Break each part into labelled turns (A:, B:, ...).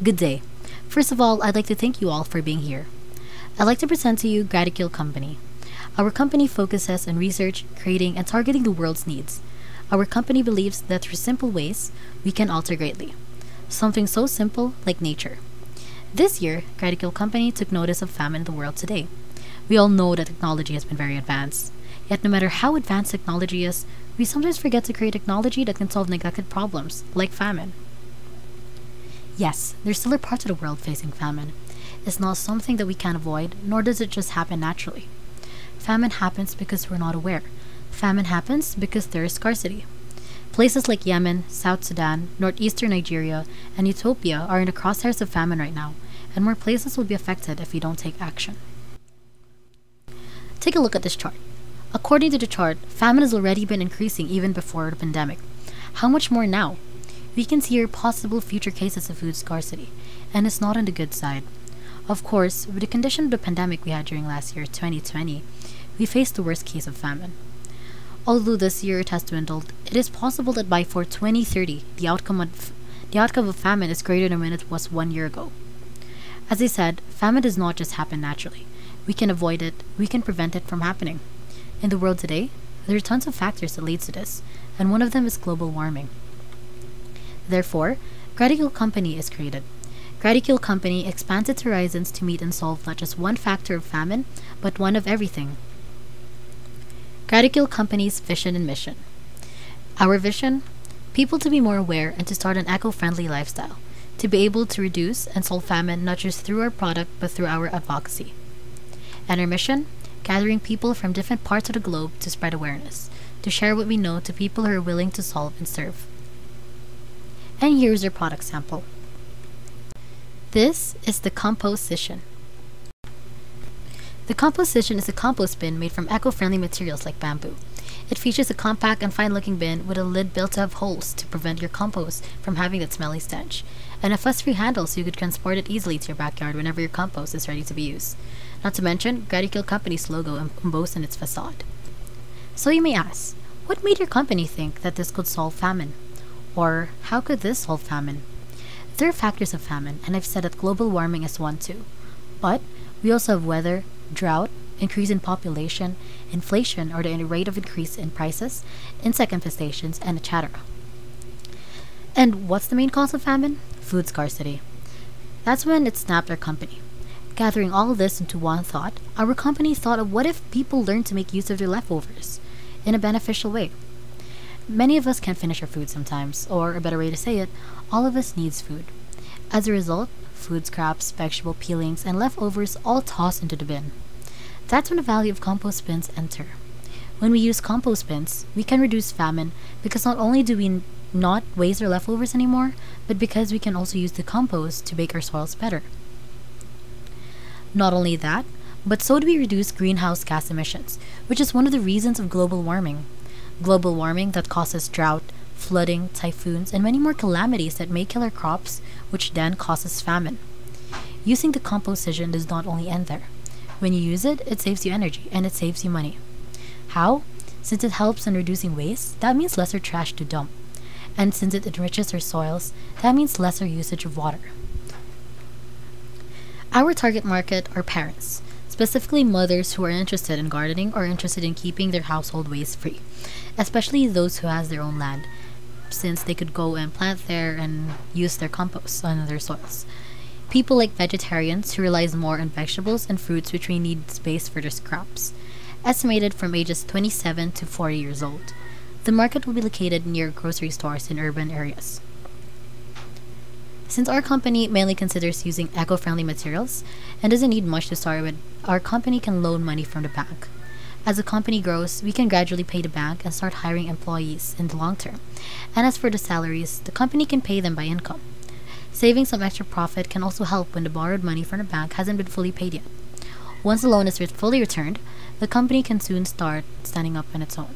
A: Good day. First of all, I'd like to thank you all for being here. I'd like to present to you Gratitude Company. Our company focuses on research, creating, and targeting the world's needs. Our company believes that through simple ways, we can alter greatly. Something so simple like nature. This year, Gratitude Company took notice of famine in the world today. We all know that technology has been very advanced. Yet no matter how advanced technology is, we sometimes forget to create technology that can solve neglected problems, like famine. Yes, there still are parts of the world facing famine. It's not something that we can avoid, nor does it just happen naturally. Famine happens because we're not aware. Famine happens because there is scarcity. Places like Yemen, South Sudan, northeastern Nigeria, and Ethiopia are in the crosshairs of famine right now, and more places will be affected if we don't take action. Take a look at this chart. According to the chart, famine has already been increasing even before the pandemic. How much more now? We can see here possible future cases of food scarcity, and it's not on the good side. Of course, with the condition of the pandemic we had during last year, 2020, we faced the worst case of famine. Although this year it has dwindled, it is possible that by 2030, the outcome of famine is greater than when it was 1 year ago. As I said, famine does not just happen naturally. We can avoid it, we can prevent it from happening. In the world today, there are tons of factors that lead to this, and one of them is global warming. Therefore, Gratitude Company is created. Gratitude Company expands its horizons to meet and solve not just one factor of famine, but one of everything. Gratitude Company's vision and mission. Our vision? People to be more aware and to start an eco-friendly lifestyle, to be able to reduce and solve famine not just through our product but through our advocacy. And our mission? Gathering people from different parts of the globe to spread awareness, to share what we know to people who are willing to solve and serve. And here's our product sample. This is the composition. The composition is a compost bin made from eco-friendly materials like bamboo. It features a compact and fine-looking bin with a lid built to have holes to prevent your compost from having that smelly stench, and a fuss-free handle so you could transport it easily to your backyard whenever your compost is ready to be used. Not to mention, Gratitude Company's logo embossed in its facade. So you may ask, what made your company think that this could solve famine? Or, how could this solve famine? There are factors of famine, and I've said that global warming is one too. But, we also have weather, drought, increase in population, inflation or the rate of increase in prices, insect infestations, and etc. And what's the main cause of famine? Food scarcity. That's when it snapped our company. Gathering all of this into one thought, our company thought of what if people learned to make use of their leftovers in a beneficial way. Many of us can't finish our food sometimes, or a better way to say it, all of us needs food. As a result, food scraps, vegetable peelings, and leftovers all toss into the bin. That's when the value of compost bins enter. When we use compost bins, we can reduce famine because not only do we not waste our leftovers anymore, but because we can also use the compost to make our soils better. Not only that, but so do we reduce greenhouse gas emissions, which is one of the reasons of global warming. Global warming that causes drought, flooding, typhoons, and many more calamities that may kill our crops, which then causes famine. Using the composition does not only end there. When you use it, it saves you energy and it saves you money. How? Since it helps in reducing waste, that means lesser trash to dump. And since it enriches our soils, that means lesser usage of water. Our target market are parents, specifically mothers who are interested in gardening or interested in keeping their household waste free, especially those who has their own land, since they could go and plant there and use their compost on their soils. People like vegetarians who relies more on vegetables and fruits which may need space for their scraps. Estimated from ages 27 to 40 years old. The market will be located near grocery stores in urban areas. Since our company mainly considers using eco-friendly materials and doesn't need much to start with, our company can loan money from the bank. As the company grows, we can gradually pay the bank and start hiring employees in the long term. And as for the salaries, the company can pay them by income. Saving some extra profit can also help when the borrowed money from the bank hasn't been fully paid yet. Once the loan is fully returned, the company can soon start standing up on its own.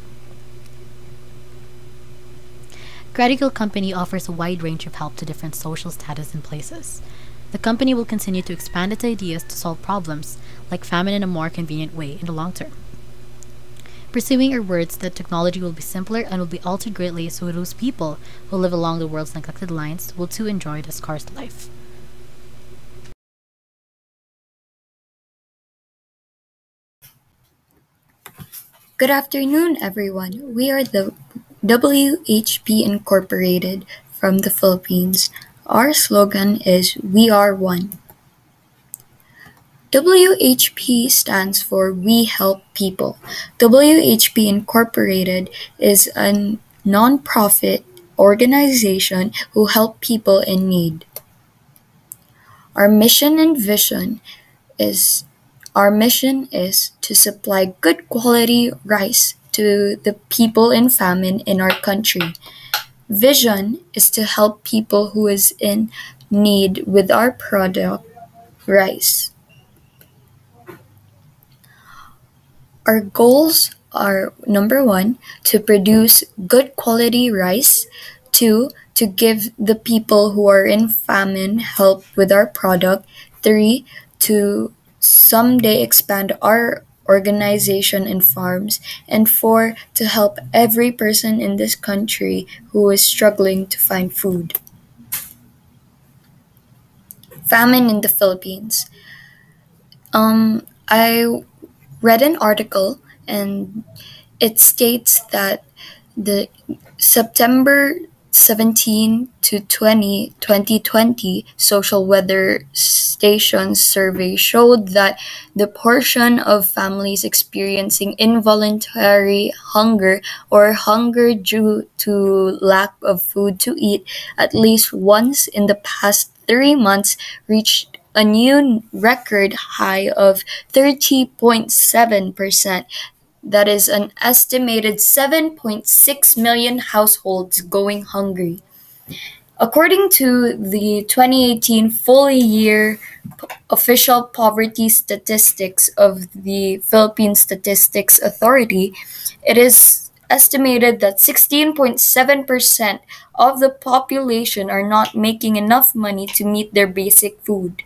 A: Gratitude Company offers a wide range of help to different social status and places. The company will continue to expand its ideas to solve problems like famine in a more convenient way in the long term. Pursuing our words that technology will be simpler and will be altered greatly so those people who live along the world's neglected lines will too enjoy the scarce life.
B: Good afternoon, everyone. We are the WHP Incorporated from the Philippines. Our slogan is We Are One. WHP stands for We Help People. WHP Incorporated is a non-profit organization who help people in need. Our mission and vision is Our mission is to supply good quality rice to the people in famine in our country. Vision is to help people who is in need with our product, rice. Our goals are number one, to produce good quality rice, two, to give the people who are in famine help with our product, three, to someday expand our organization and farms, and four, to help every person in this country who is struggling to find food. Famine in the Philippines. I read an article and it states that the September 17 to 2020 social weather stations survey showed that the portion of families experiencing involuntary hunger or hunger due to lack of food to eat at least once in the past 3 months reached a new record high of 30.7%. That is an estimated 7.6 million households going hungry. According to the 2018 full year official poverty statistics of the Philippine Statistics Authority, it is estimated that 16.7% of the population are not making enough money to meet their basic food.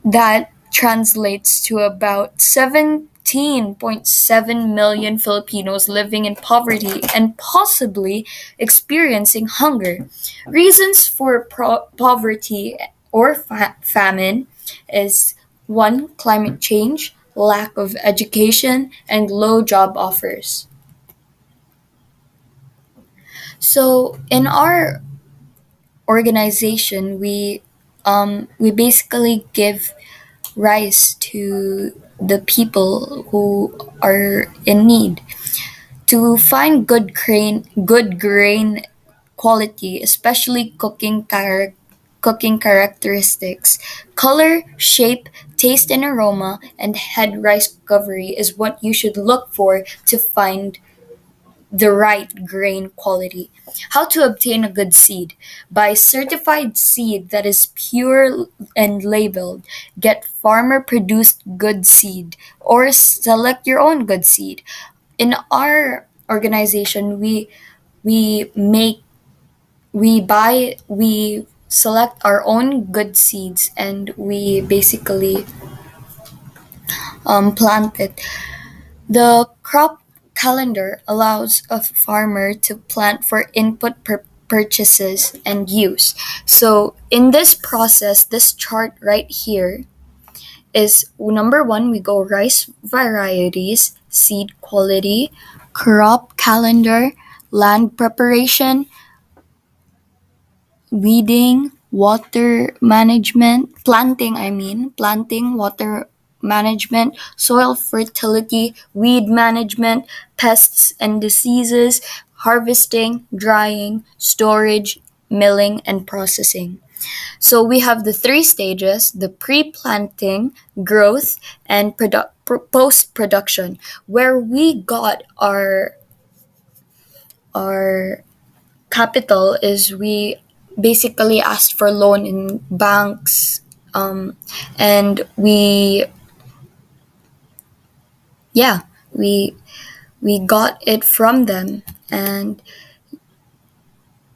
B: That translates to about 17.7 million Filipinos living in poverty and possibly experiencing hunger. Reasons for poverty or famine is one, climate change, lack of education, and low job offers. So, in our organization, we basically give rice to the people who are in need. To find good grain quality, especially cooking characteristics, color, shape, taste and aroma, and head rice recovery is what you should look for to find the right grain quality. How to obtain a good seed. Buy certified seed that is pure and labeled. Get farmer produced good seed or select your own good seed. In our organization, we make we select our own good seeds and we basically plant it. The crop calendar allows a farmer to plant for input purchases and use. So in this process, this chart right here is number one, we go rice varieties, seed quality, crop calendar, land preparation, weeding, water management, planting, water management, soil fertility, weed management, pests and diseases, harvesting, drying, storage, milling, and processing. So we have the three stages: the pre-planting, growth, and post-production, where we got our capital is we basically asked for loan in banks, and yeah we we got it from them and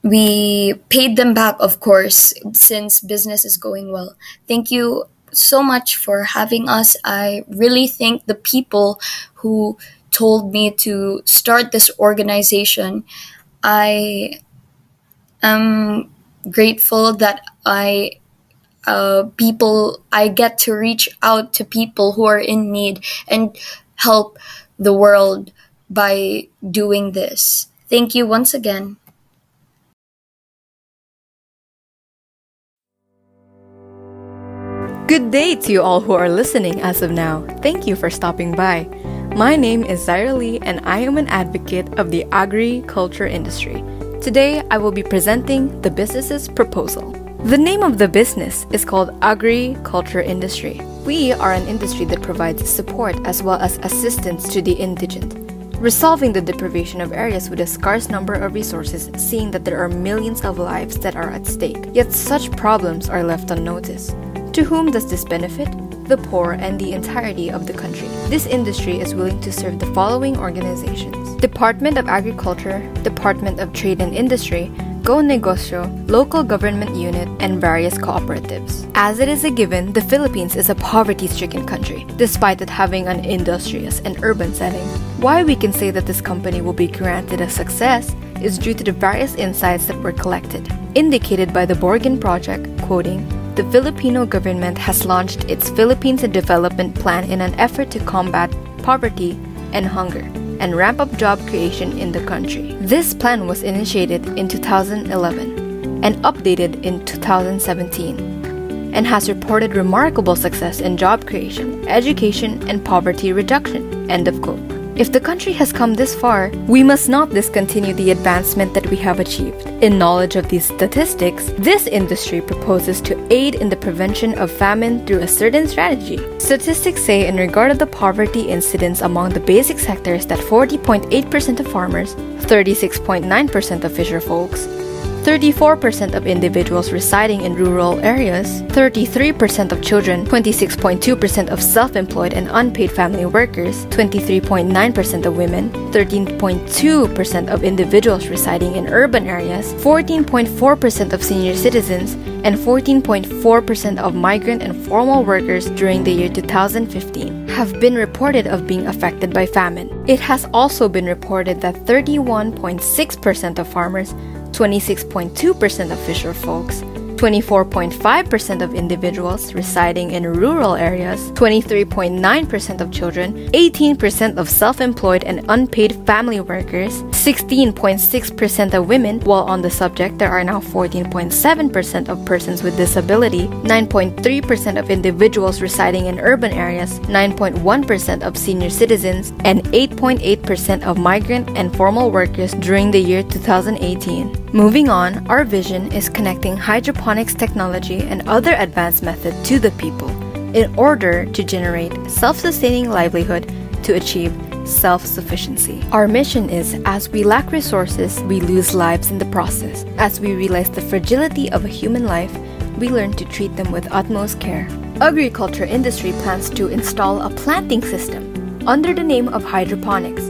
B: we paid them back, of course, since business is going well. Thank you so much for having us. I really thank the people who told me to start this organization. I am grateful that I get to reach out to people who are in need and help the world by doing this. Thank you once again.
C: Good day to you all who are listening as of now. Thank you for stopping by. My name is Zaira Lee and I am an advocate of the agriculture industry. Today, I will be presenting the business's proposal. The name of the business is called Agriculture Industry. We are an industry that provides support as well as assistance to the indigent, resolving the deprivation of areas with a scarce number of resources, seeing that there are millions of lives that are at stake. Yet such problems are left unnoticed. To whom does this benefit? The poor and the entirety of the country. This industry is willing to serve the following organizations: Department of Agriculture, Department of Trade and Industry, Go Negosyo, local government unit, and various cooperatives. As it is a given, the Philippines is a poverty-stricken country, despite it having an industrious and urban setting. Why we can say that this company will be granted a success is due to the various insights that were collected, indicated by the Borgen Project, quoting, "The Filipino government has launched its Philippines Development Plan in an effort to combat poverty and hunger and ramp up job creation in the country." This plan was initiated in 2011 and updated in 2017 and has reported remarkable success in job creation, education, and poverty reduction. End of quote. If the country has come this far, we must not discontinue the advancement that we have achieved. In knowledge of these statistics, this industry proposes to aid in the prevention of famine through a certain strategy. Statistics say in regard of the poverty incidence among the basic sectors that 40.8% of farmers, 36.9% of fisher folks, 34% of individuals residing in rural areas, 33% of children, 26.2% of self-employed and unpaid family workers, 23.9% of women, 13.2% of individuals residing in urban areas, 14.4% of senior citizens, and 14.4% of migrant and formal workers during the year 2015 have been reported of being affected by famine. It has also been reported that 31.6% of farmers, 26.2% of fisher folks, 24.5% of individuals residing in rural areas, 23.9% of children, 18% of self-employed and unpaid family workers, 16.6% of women, while on the subject there are now 14.7% of persons with disability, 9.3% of individuals residing in urban areas, 9.1% of senior citizens, and 8.8% of migrant and formal workers during the year 2018. Moving on, our vision is connecting hydroponics technology and other advanced methods to the people in order to generate self-sustaining livelihood to achieve self-sufficiency. Our mission is, as we lack resources, we lose lives in the process. As we realize the fragility of a human life, we learn to treat them with utmost care. Agriculture industry plans to install a planting system under the name of hydroponics.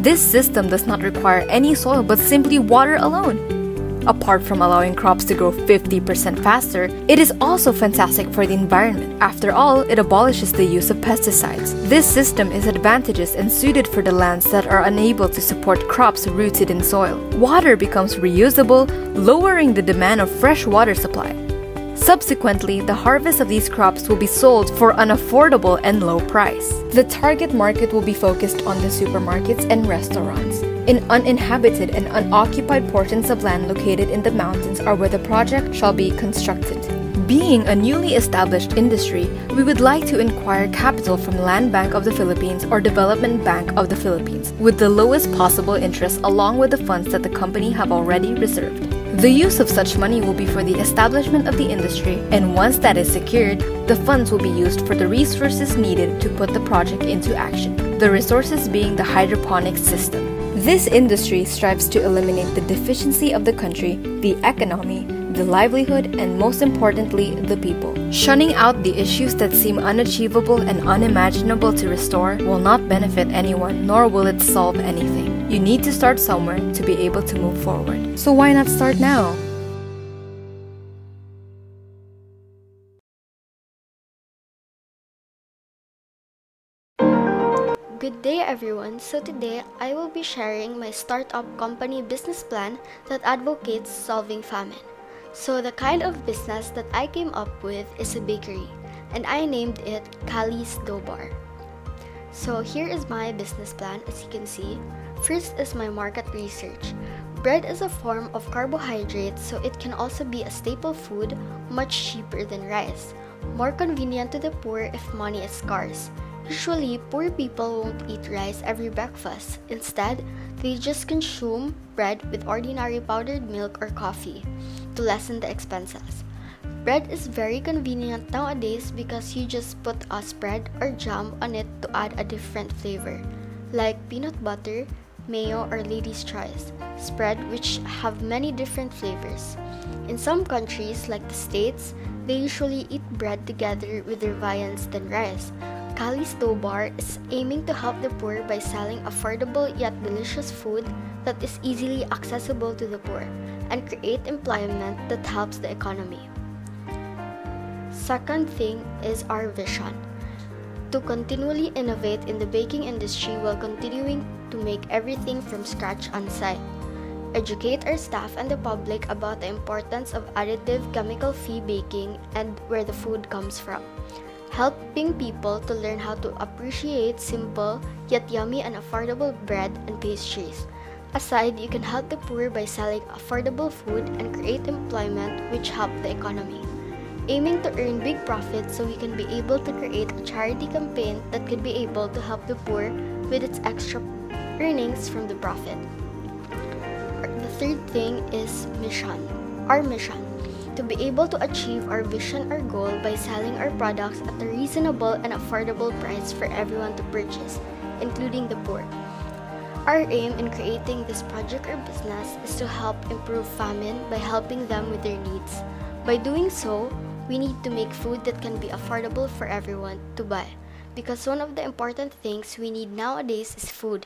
C: This system does not require any soil but simply water alone. Apart from allowing crops to grow 50% faster, it is also fantastic for the environment. After all, it abolishes the use of pesticides. This system is advantageous and suited for the lands that are unable to support crops rooted in soil. Water becomes reusable, lowering the demand of fresh water supply. Subsequently, the harvest of these crops will be sold for an affordable and low price. The target market will be focused on the supermarkets and restaurants. In uninhabited and unoccupied portions of land located in the mountains are where the project shall be constructed. Being a newly established industry, we would like to inquire capital from Land Bank of the Philippines or Development Bank of the Philippines with the lowest possible interest along with the funds that the company have already reserved. The use of such money will be for the establishment of the industry, and once that is secured, the funds will be used for the resources needed to put the project into action, the resources being the hydroponics system. This industry strives to eliminate the deficiency of the country, the economy, the livelihood, and most importantly, the people. Shunning out the issues that seem unachievable and unimaginable to restore will not benefit anyone, nor will it solve anything. You need to start somewhere to be able to move forward. So why not start now?
D: Good day everyone. So today I will be sharing my startup company business plan that advocates solving famine. So the kind of business that I came up with is a bakery, and I named it Kali's Dough Bar. So here is my business plan. As you can see, first is my market research. Bread is a form of carbohydrate, so it can also be a staple food, much cheaper than rice. More convenient to the poor if money is scarce. Usually, poor people won't eat rice every breakfast. Instead, they just consume bread with ordinary powdered milk or coffee to lessen the expenses. Bread is very convenient nowadays because you just put a spread or jam on it to add a different flavor, like peanut butter, mayo, or lady's choice spread, which have many different flavors. In some countries, like the States, they usually eat bread together with their viands than rice. Cali's Dough Bar is aiming to help the poor by selling affordable yet delicious food that is easily accessible to the poor and create employment that helps the economy. Second thing is our vision: to continually innovate in the baking industry while continuing to make everything from scratch on site. Educate our staff and the public about the importance of additive chemical-free baking and where the food comes from. Helping people to learn how to appreciate simple yet yummy and affordable bread and pastries. Aside, you can help the poor by selling affordable food and create employment which help the economy. Aiming to earn big profits so we can be able to create a charity campaign that could be able to help the poor with its extra earnings from the profit. The third thing is mission. Our mission: to be able to achieve our vision or goal by selling our products at a reasonable and affordable price for everyone to purchase, including the poor. Our aim in creating this project or business is to help improve famine by helping them with their needs. By doing so, we need to make food that can be affordable for everyone to buy, because one of the important things we need nowadays is food.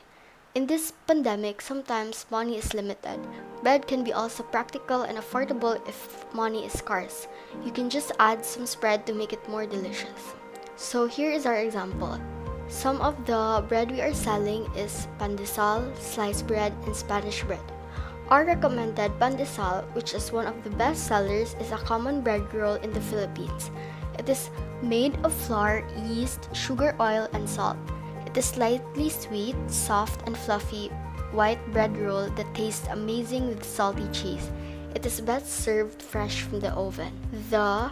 D: In this pandemic, sometimes money is limited. Bread can be also practical and affordable if money is scarce. You can just add some spread to make it more delicious. So here is our example. Some of the bread we are selling is pandesal, sliced bread, and Spanish bread. Our recommended pandesal, which is one of the best sellers, is a common bread roll in the Philippines. It is made of flour, yeast, sugar, oil, and salt. It is slightly sweet, soft, and fluffy white bread roll that tastes amazing with salty cheese. It is best served fresh from the oven. The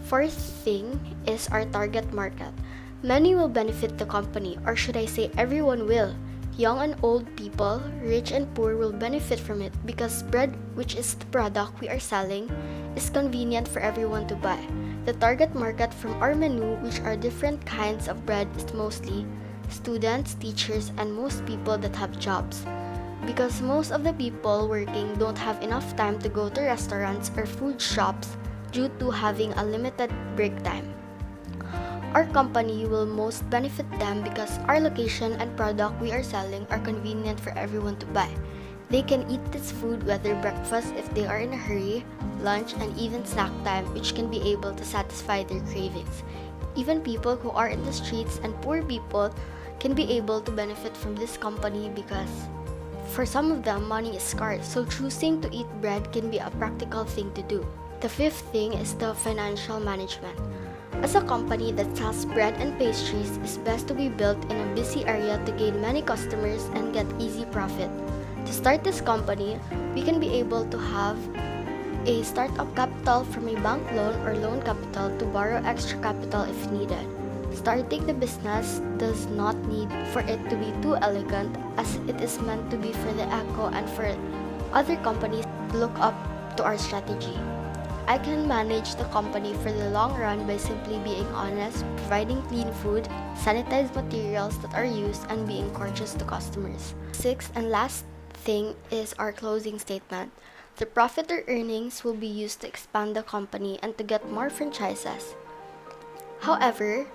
D: fourth thing is our target market. Many will benefit the company, or should I say everyone will. Young and old people, rich and poor will benefit from it because bread, which is the product we are selling, is convenient for everyone to buy. The target market from our menu, which are different kinds of bread, is mostly students, teachers, and most people that have jobs. Because most of the people working don't have enough time to go to restaurants or food shops due to having a limited break time. Our company will most benefit them because our location and product we are selling are convenient for everyone to buy. They can eat this food whether breakfast if they are in a hurry, lunch, and even snack time, which can be able to satisfy their cravings. Even people who are in the streets and poor people can be able to benefit from this company because for some of them, money is scarce, so choosing to eat bread can be a practical thing to do. The fifth thing is the financial management. As a company that sells bread and pastries, it's best to be built in a busy area to gain many customers and get easy profit. To start this company, we can be able to have a startup capital from a bank loan or loan capital to borrow extra capital if needed. Starting the business does not need for it to be too elegant, as it is meant to be for the eco and for other companies to look up to our strategy. I can manage the company for the long run by simply being honest, providing clean food, sanitized materials that are used, and being courteous to customers. Sixth and last thing is our closing statement. The profit or earnings will be used to expand the company and to get more franchises. However,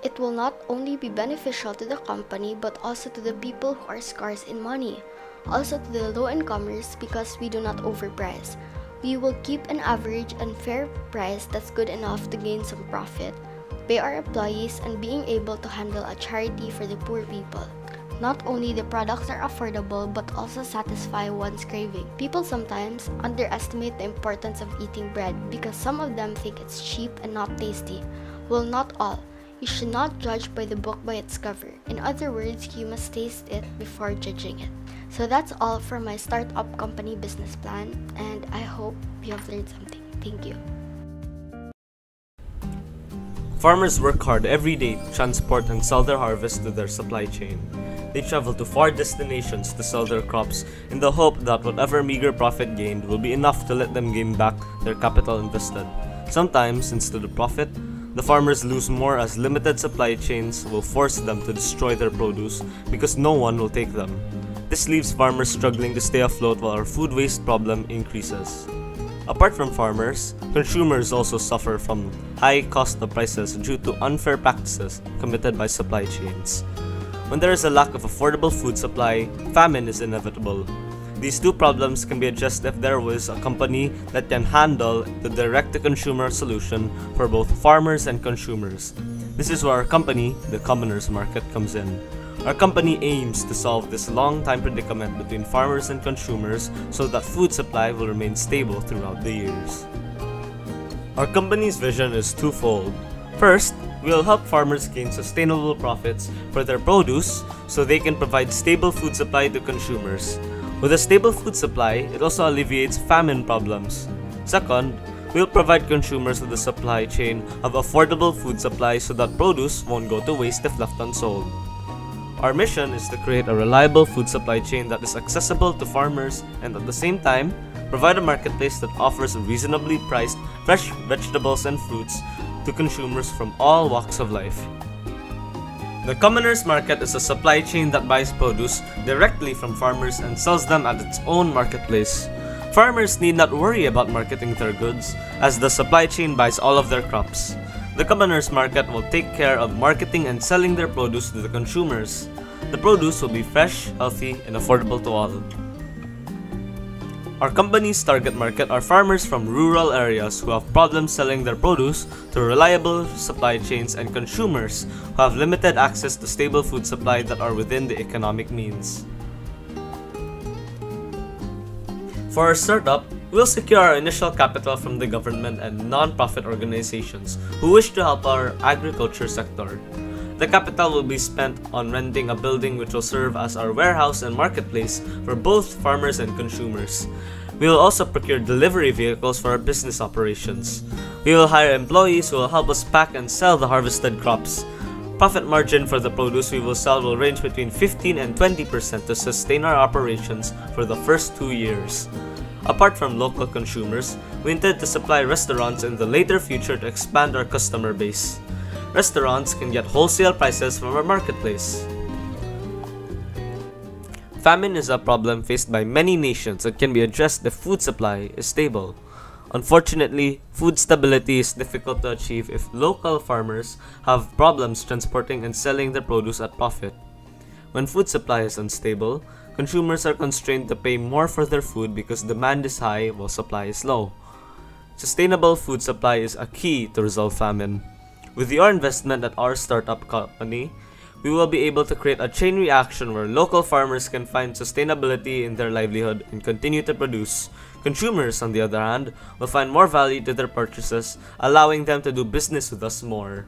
D: it will not only be beneficial to the company but also to the people who are scarce in money, also to the low-incomers because we do not overprice. We will keep an average and fair price that's good enough to gain some profit, pay our employees, and being able to handle a charity for the poor people. Not only the products are affordable but also satisfy one's craving. People sometimes underestimate the importance of eating bread because some of them think it's cheap and not tasty. Well, not all. You should not judge by the book by its cover. In other words, you must taste it before judging it. So that's all for my startup company business plan, and I hope you have learned something. Thank you.
E: Farmers work hard every day to transport and sell their harvest to their supply chain. They travel to far destinations to sell their crops in the hope that whatever meager profit gained will be enough to let them gain back their capital invested. Sometimes, instead of profit, the farmers lose more as limited supply chains will force them to destroy their produce because no one will take them. This leaves farmers struggling to stay afloat while our food waste problem increases. Apart from farmers, consumers also suffer from high cost of prices due to unfair practices committed by supply chains. When there is a lack of affordable food supply, famine is inevitable. These two problems can be addressed if there was a company that can handle the direct-to-consumer solution for both farmers and consumers. This is where our company, the Commoners Market, comes in. Our company aims to solve this long-time predicament between farmers and consumers so that food supply will remain stable throughout the years. Our company's vision is twofold. First, we will help farmers gain sustainable profits for their produce so they can provide stable food supply to consumers. With a stable food supply, it also alleviates famine problems. Second, we will provide consumers with a supply chain of affordable food supply so that produce won't go to waste if left unsold. Our mission is to create a reliable food supply chain that is accessible to farmers and at the same time, provide a marketplace that offers reasonably priced fresh vegetables and fruits to consumers from all walks of life. The Commoners Market is a supply chain that buys produce directly from farmers and sells them at its own marketplace. Farmers need not worry about marketing their goods, as the supply chain buys all of their crops. The Commoners Market will take care of marketing and selling their produce to the consumers. The produce will be fresh, healthy, and affordable to all. Our company's target market are farmers from rural areas who have problems selling their produce to reliable supply chains and consumers who have limited access to stable food supply that are within the economic means. For our startup, we'll secure our initial capital from the government and non-profit organizations who wish to help our agriculture sector. The capital will be spent on renting a building which will serve as our warehouse and marketplace for both farmers and consumers. We will also procure delivery vehicles for our business operations. We will hire employees who will help us pack and sell the harvested crops. Profit margin for the produce we will sell will range between 15 and 20% to sustain our operations for the first 2 years. Apart from local consumers, we intend to supply restaurants in the later future to expand our customer base. Restaurants can get wholesale prices from our marketplace. Famine is a problem faced by many nations that can be addressed if food supply is stable. Unfortunately, food stability is difficult to achieve if local farmers have problems transporting and selling their produce at profit. When food supply is unstable, consumers are constrained to pay more for their food because demand is high while supply is low. Sustainable food supply is a key to resolve famine. With your investment at our startup company, we will be able to create a chain reaction where local farmers can find sustainability in their livelihood and continue to produce. Consumers, on the other hand, will find more value to their purchases, allowing them to do business with us more.